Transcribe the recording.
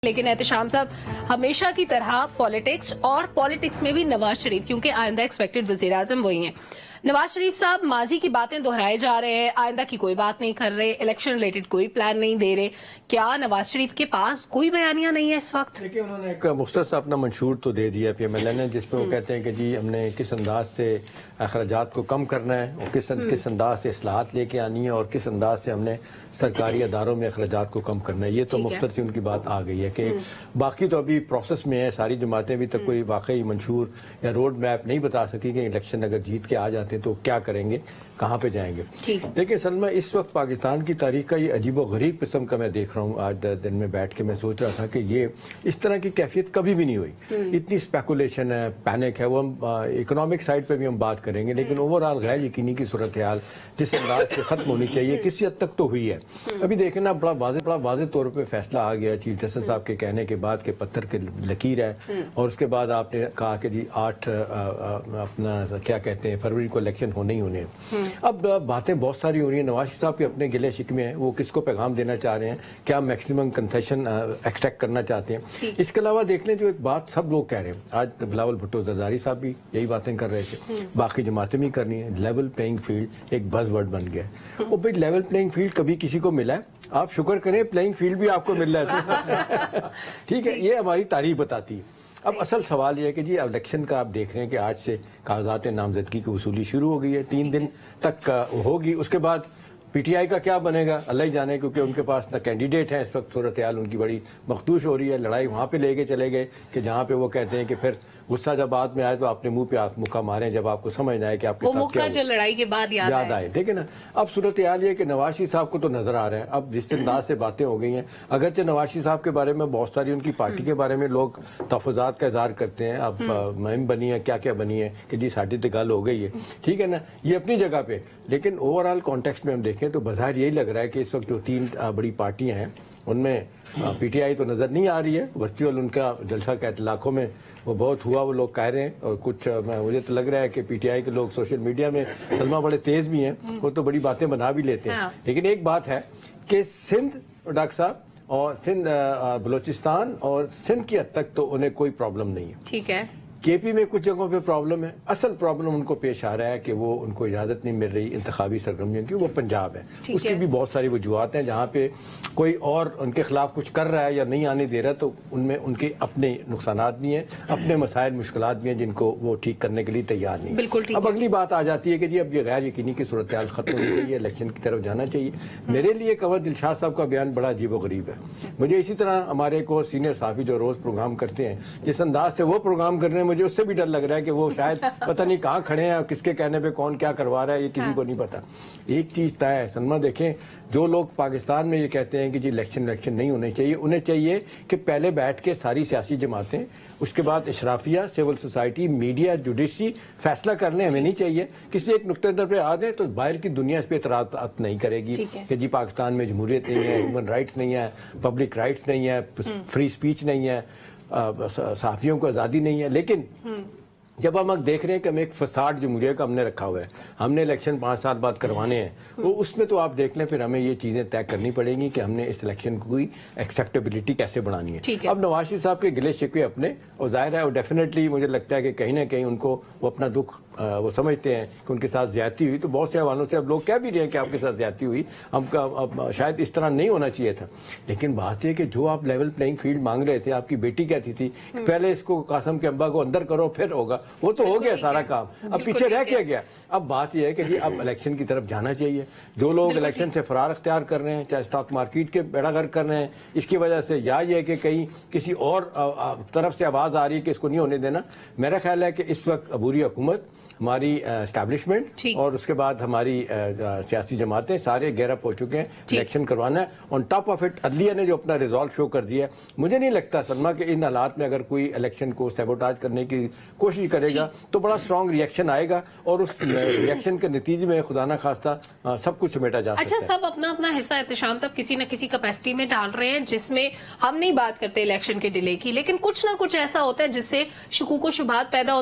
لیکن احتشام صاحب ہمیشہ کی طرح پالیٹکس اور پالیٹکس میں بھی نواز شریف کیونکہ آئندہ ایکسپیکٹڈ وزیر اعظم وہی ہیں. نواز شریف صاحب ماضی کی باتیں دہرائے جا رہے ہیں, آئندہ کی کوئی بات نہیں کر رہے, الیکشن ریلیٹڈ کوئی پلان نہیں دے رہے. کیا نواز شریف کے پاس کوئی بیانیہ نہیں ہے اس وقت؟ دیکھیں انہوں نے ایک مختصر اپنا منشور تو دے دیا پی ایم ایل این نے, جس پہ وہ کہتے ہیں کہ جی ہم نے کس انداز سے اخراجات کو کم کرنا ہے اور کس انداز سے اصلاحات لے کے آنی ہے اور کس انداز سے ہم نے سرکاری اداروں میں اخراجات کو کم کرنا ہے. یہ تو مختصر سی ان کی بات آ گئی ہے کہ باقی تو ابھی پروسیس میں ہے. ساری جماعتیں ابھی تک کوئی واقعی منشور یا روڈ میپ نہیں بتا سکی کہ الیکشن اگر جیت کے آ جاتے ہیں تو کیا کریں گے, کہاں پہ جائیں گے. لیکن سلمہ اس وقت پاکستان کی تاریخ کا یہ عجیب و غریب قسم کا میں دیکھ رہا ہوں. آج دن میں بیٹھ کے میں سوچ رہا تھا کہ یہ اس طرح کی کیفیت کبھی بھی نہیں ہوئی. اتنی اسپیکولیشن ہے, پینک ہے, وہ ہم اکنامک سائڈ پہ بھی ہم بات کریں گے, لیکن اوور آل غیر یقینی کی صورتحال جس انداز سے ختم ہونی چاہیے کسی حد تک تو ہوئی ہے. ابھی دیکھیں نا, بڑا واضح طور پہ فیصلہ آ گیا چیف جسٹس صاحب کے کہنے کے بعد کہ پتھر کی لکیر ہے, اور اس کے بعد آپ نے کہا کہ جی 8 اپنا کیا کہتے ہیں فروری کو الیکشن ہونے ہی ہونے ہیں. اب باتیں بہت ساری ہو رہی ہیں. نواز شریف صاحب کے اپنے گلے شکوے ہیں, وہ کس کو پیغام دینا چاہ رہے ہیں, کیا میکسیمم کنسیشن ایکسٹریکٹ کرنا چاہتے ہیں. اس کے علاوہ دیکھ لیں جو ایک بات سب لوگ کہہ رہے ہیں, آج بلاول بھٹو زرداری صاحب بھی یہی باتیں کر رہے تھے, باقی جماعتیں بھی کرنی ہے. لیول پلینگ فیلڈ ایک بز ورڈ بن گیا ہے. وہ بھائی لیول پلینگ فیلڈ کبھی کسی کو ملا ہے؟ آپ شکر کریں پلینگ فیلڈ بھی آپ کو مل رہا ہے. ٹھیک ہے, یہ ہماری تاریخ بتاتی ہے. اب اصل سوال یہ ہے کہ جی الیکشن کا آپ دیکھ رہے ہیں کہ آج سے کاغذات نامزدگی کی وصولی شروع ہو گئی ہے, 3 دن تک ہوگی. اس کے بعد پی ٹی آئی کا کیا بنے گا اللہ ہی جانے, کیونکہ ان کے پاس نہ کینڈیڈیٹ ہے. اس وقت صورتحال ان کی بڑی مخدوش ہو رہی ہے. لڑائی وہاں پہ لے کے چلے گئے کہ جہاں پہ وہ کہتے ہیں کہ پھر غصہ جب بعد میں آئے تو اپنے منہ پہ مکہ ماریں جب آپ کو سمجھ آئے کہ آپ کے ساتھ کیا جو لڑائی کے بعد یاد آئے. ٹھیک ہے نا. اب صورتحال یہ کہ نواز شریف صاحب کو تو نظر آ رہا ہے اب جس انداز سے باتیں ہو گئی ہیں, اگرچہ نواز شریف صاحب کے بارے میں بہت ساری ان کی پارٹی کے بارے میں لوگ تحفظات کا اظہار کرتے ہیں. اب مہم بنی ہے, کیا بنی ہے کہ جی ساڈی تو گل ہو گئی ہے. ٹھیک ہے نا, یہ اپنی جگہ پہ. لیکن اوور آل کانٹیکسٹ میں ہم دیکھیں تو بظاہر یہی لگ رہا ہے کہ اس وقت جو 3 بڑی پارٹیاں ہیں ان میں پی ٹی آئی تو نظر نہیں آ رہی ہے. ورچوئل ان کا جلسہ کا اطلاقوں میں وہ بہت ہوا, وہ لوگ کہہ رہے ہیں. اور کچھ مجھے تو لگ رہا ہے کہ پی ٹی آئی کے لوگ سوشل میڈیا میں سلمہ بڑے تیز بھی ہیں, وہ تو بڑی باتیں بنا بھی لیتے ہیں. لیکن ایک بات ہے کہ سندھ ڈاکٹر صاحب اور سندھ بلوچستان اور سندھ کی حد تک تو انہیں کوئی پرابلم نہیں ہے. ٹھیک ہے. کے پی میں کچھ جگہوں پہ پرابلم ہے. اصل پرابلم ان کو پیش آ رہا ہے کہ وہ ان کو اجازت نہیں مل رہی انتخابی سرگرمیوں کی. وہ پنجاب ہے, اس کی بھی بہت ساری وجوہات ہیں جہاں پہ کوئی اور ان کے خلاف کچھ کر رہا ہے یا نہیں آنے دے رہا, تو ان میں ان کے اپنے نقصانات بھی ہیں, اپنے مسائل مشکلات بھی ہیں جن کو وہ ٹھیک کرنے کے لیے تیار نہیں. بالکل. اب اگلی بات آ جاتی ہے کہ جی اب یہ غیر یقینی کی صورتحال ختم ہونی چاہیے, الیکشن کی طرف جانا چاہیے. میرے لیے کنور دلشاد صاحب کا بیان بڑا عجیب و غریب ہے. مجھے اسی طرح ہمارے ایک اور سینئر صحافی جو روز پروگرام کرتے ہیں, جس انداز سے وہ پروگرام کر رہے ہیں, مجھے اس سے بھی ڈر لگ رہا ہے کہ وہ شاید پتہ نہیں کہاں کھڑے ہیں, کس کے کہنے پہ کون کیا کروا رہا ہے, یہ کسی کو نہیں پتا. ایک چیز طے ہے سلمہ, دیکھیں جو لوگ پاکستان میں یہ کہتے ہیں کہ جی الیکشن نہیں ہونے چاہیے, انہیں چاہیے کہ پہلے بیٹھ کے ساری سیاسی جماعتیں, اس کے بعد اشرافیہ, سول سوسائٹی, میڈیا, جوڈیشری فیصلہ کر لیں. ہمیں نہیں چاہیے کسی ایک نقطہ نظر پہ آ جائیں تو باہر کی دنیا اس پہ اعتراضات نہیں کرے گی کہ جی پاکستان میں جمہوریت نہیں ہے, ہیومن رائٹس نہیں ہے, پبلک رائٹس نہیں ہے, فری سپیچ نہیں ہے, صحافیوں کو آزادی نہیں ہے. لیکن جب ہم دیکھ رہے ہیں کہ ہم ایک فساد جمہوریہ کا ہم نے رکھا ہوا ہے, ہم نے الیکشن 5 سال بعد کروانے ہیں, تو اس میں تو آپ دیکھ لیں پھر ہمیں یہ چیزیں طے کرنی پڑیں گی کہ ہم نے اس الیکشن کو کوئی ایکسیپٹیبلٹی کیسے بڑھانی ہے. اب نواز شریف صاحب کے گلے شکوے اپنے, اور ظاہر ہے اور ڈیفینیٹلی مجھے لگتا ہے کہ کہیں نہ کہیں ان کو وہ اپنا دکھ وہ سمجھتے ہیں کہ ان کے ساتھ زیادتی ہوئی. تو بہت سے حوالوں سے اب لوگ کہہ بھی رہے ہیں کہ آپ کے ساتھ زیادتی ہوئی, ہم کا شاید اس طرح نہیں ہونا چاہیے تھا. لیکن بات یہ کہ جو آپ لیول پلینگ فیلڈ مانگ رہے تھے, آپ کی بیٹی کہتی تھی کہ پہلے اس کو قاسم کے ابا کو اندر کرو پھر ہوگا, وہ تو ہو گیا سارا کام, اب پیچھے رہ کیا گیا. اب بات یہ ہے کہ جی اب الیکشن کی طرف جانا چاہیے. جو لوگ الیکشن سے فرار اختیار کر رہے ہیں, چاہے اسٹاک مارکیٹ کے بیڑا غرق کر رہے ہیں, اس کی وجہ سے یا یہ کہ کہیں کسی اور طرف سے آواز آ رہی ہے کہ اس کو نہیں ہونے دینا. میرا خیال ہے کہ اس وقت عبوری حکومت, ہماری اسٹیبلشمنٹ اور اس کے بعد ہماری سیاسی جماعتیں سارے گیئر اپ ہو چکے ہیں الیکشن کروانا ہے. آن ٹاپ آف اٹ عدلیہ نے جو اپنا ریزالو شو کر دیا ہے, مجھے نہیں لگتا سلمہ کہ ان حالات میں اگر کوئی الیکشن کو سیبوٹاج کرنے کی کوشش کرے گا تو بڑا اسٹرانگ ریئیکشن آئے گا, اور اس ریئیکشن کے نتیجے میں خدا نہ خواستہ سب کچھ سمیٹا جا سکتا ہے. اچھا, سب اپنا اپنا حصہ احتشام صاحب کسی نہ کسی کیپیسٹی میں ڈال رہے ہیں, جس میں ہم نہیں بات کرتے الیکشن کے ڈیلے کی, لیکن کچھ نہ کچھ ایسا ہوتا ہے جس سے شکوک و شبہات پیدا ہوتا ہے.